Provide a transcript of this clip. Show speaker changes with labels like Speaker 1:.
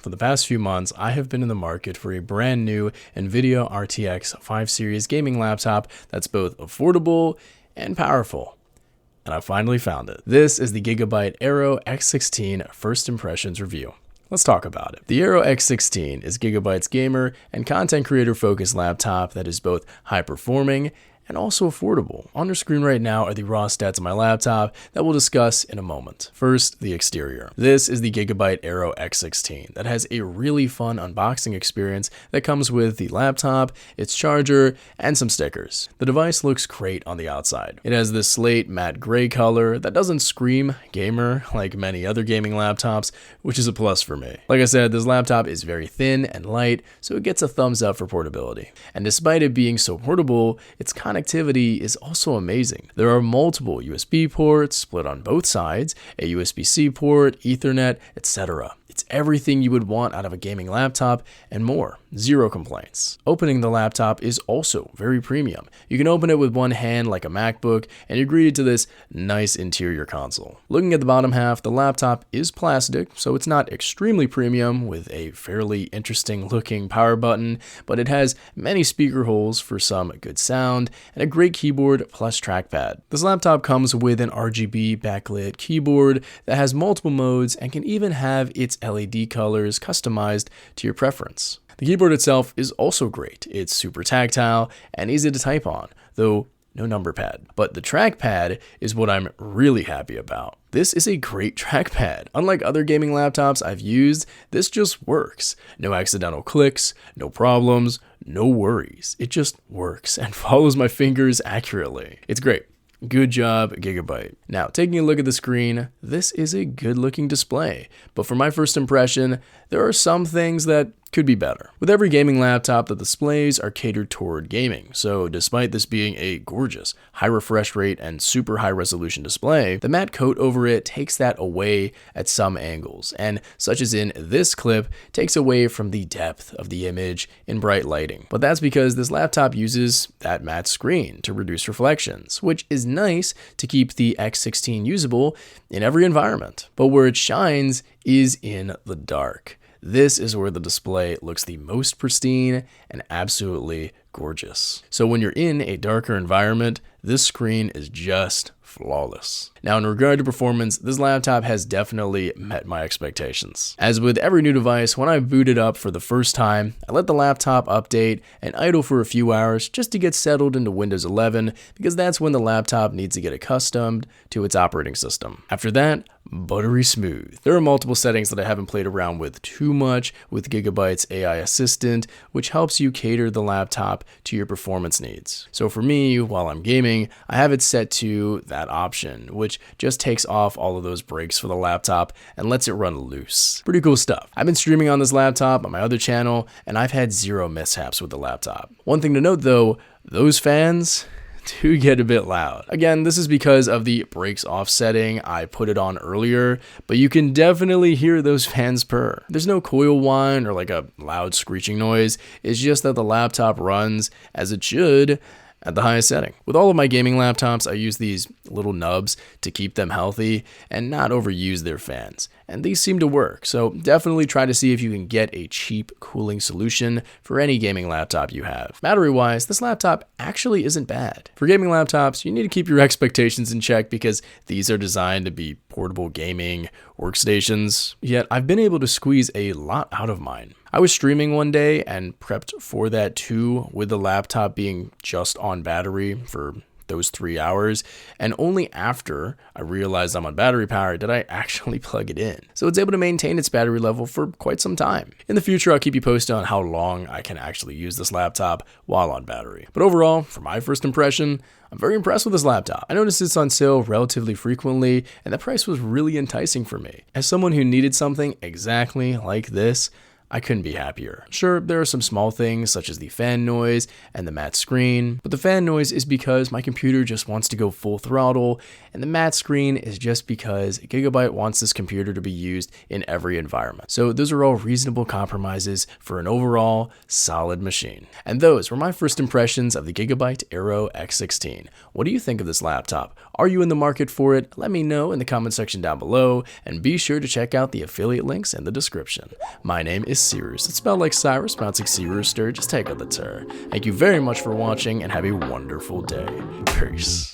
Speaker 1: for the past few months, I have been in the market for a brand new NVIDIA RTX 5 series gaming laptop that's both affordable and powerful. And I finally found it. This is the Gigabyte Aero X16 First Impressions review. Let's talk about it. The Aero X16 is Gigabyte's gamer and content creator focused laptop that is both high performing and also affordable. On your screen right now are the raw stats of my laptop that we'll discuss in a moment. First, the exterior. This is the Gigabyte Aero X16 that has a really fun unboxing experience that comes with the laptop, its charger, and some stickers. The device looks great on the outside. It has this slate matte gray color that doesn't scream gamer like many other gaming laptops, which is a plus for me. Like I said, this laptop is very thin and light, so it gets a thumbs up for portability. And despite it being so portable, its connectivity is also amazing. There are multiple USB ports split on both sides, a USB-C port, Ethernet, etc. It's everything you would want out of a gaming laptop and more. Zero complaints. Opening the laptop is also very premium. You can open it with one hand like a MacBook, and you're greeted to this nice interior console. Looking at the bottom half, the laptop is plastic, so it's not extremely premium with a fairly interesting looking power button, but it has many speaker holes for some good sound and a great keyboard plus trackpad. This laptop comes with an RGB backlit keyboard that has multiple modes and can even have its LED colors customized to your preference. The keyboard itself is also great. It's super tactile and easy to type on, though no number pad. But the trackpad is what I'm really happy about. This is a great trackpad. Unlike other gaming laptops I've used, this just works. No accidental clicks, no problems, no worries. It just works and follows my fingers accurately. It's great. Good job, Gigabyte. Now, taking a look at the screen, this is a good looking display, but for my first impression, there are some things that could be better. With every gaming laptop, the displays are catered toward gaming, so despite this being a gorgeous, high refresh rate and super high resolution display, the matte coat over it takes that away at some angles, and such as in this clip, takes away from the depth of the image in bright lighting. But that's because this laptop uses that matte screen to reduce reflections, which is nice to keep the X16 usable in every environment. But where it shines is in the dark. This is where the display looks the most pristine and absolutely gorgeous. So when you're in a darker environment, this screen is just flawless. Now, in regard to performance, this laptop has definitely met my expectations. As with every new device, when I boot it up for the first time, I let the laptop update and idle for a few hours just to get settled into Windows 11, because that's when the laptop needs to get accustomed to its operating system. After that, buttery smooth. There are multiple settings that I haven't played around with too much with Gigabyte's AI Assistant, which helps you cater the laptop to your performance needs. So for me, while I'm gaming, I have it set to that option, which just takes off all of those brakes for the laptop and lets it run loose. Pretty cool stuff. I've been streaming on this laptop on my other channel, and I've had zero mishaps with the laptop. One thing to note though, those fans do get a bit loud. Again, this is because of the brakes off setting. I put it on earlier, but you can definitely hear those fans purr. There's no coil whine or like a loud screeching noise. It's just that the laptop runs as it should at the highest setting. With all of my gaming laptops, I use these little nubs to keep them healthy and not overuse their fans. And these seem to work, so definitely try to see if you can get a cheap cooling solution for any gaming laptop you have. Battery-wise, this laptop actually isn't bad. For gaming laptops, you need to keep your expectations in check because these are designed to be portable gaming workstations, yet I've been able to squeeze a lot out of mine. I was streaming one day and prepped for that too, with the laptop being just on battery for those 3 hours, and only after I realized I'm on battery power did I actually plug it in. So it's able to maintain its battery level for quite some time. In the future, I'll keep you posted on how long I can actually use this laptop while on battery. But overall, for my first impression, I'm very impressed with this laptop. I noticed it's on sale relatively frequently, and the price was really enticing for me. As someone who needed something exactly like this, I couldn't be happier. Sure, there are some small things such as the fan noise and the matte screen, but the fan noise is because my computer just wants to go full throttle, and the matte screen is just because Gigabyte wants this computer to be used in every environment. So those are all reasonable compromises for an overall solid machine. And those were my first impressions of the Gigabyte Aero X16. What do you think of this laptop? Are you in the market for it? Let me know in the comment section down below, and be sure to check out the affiliate links in the description. My name is Seeroost. It's spelled like Cyrus, pronounced like Sea Rooster. Just take out the tur. Thank you very much for watching, and have a wonderful day. Peace.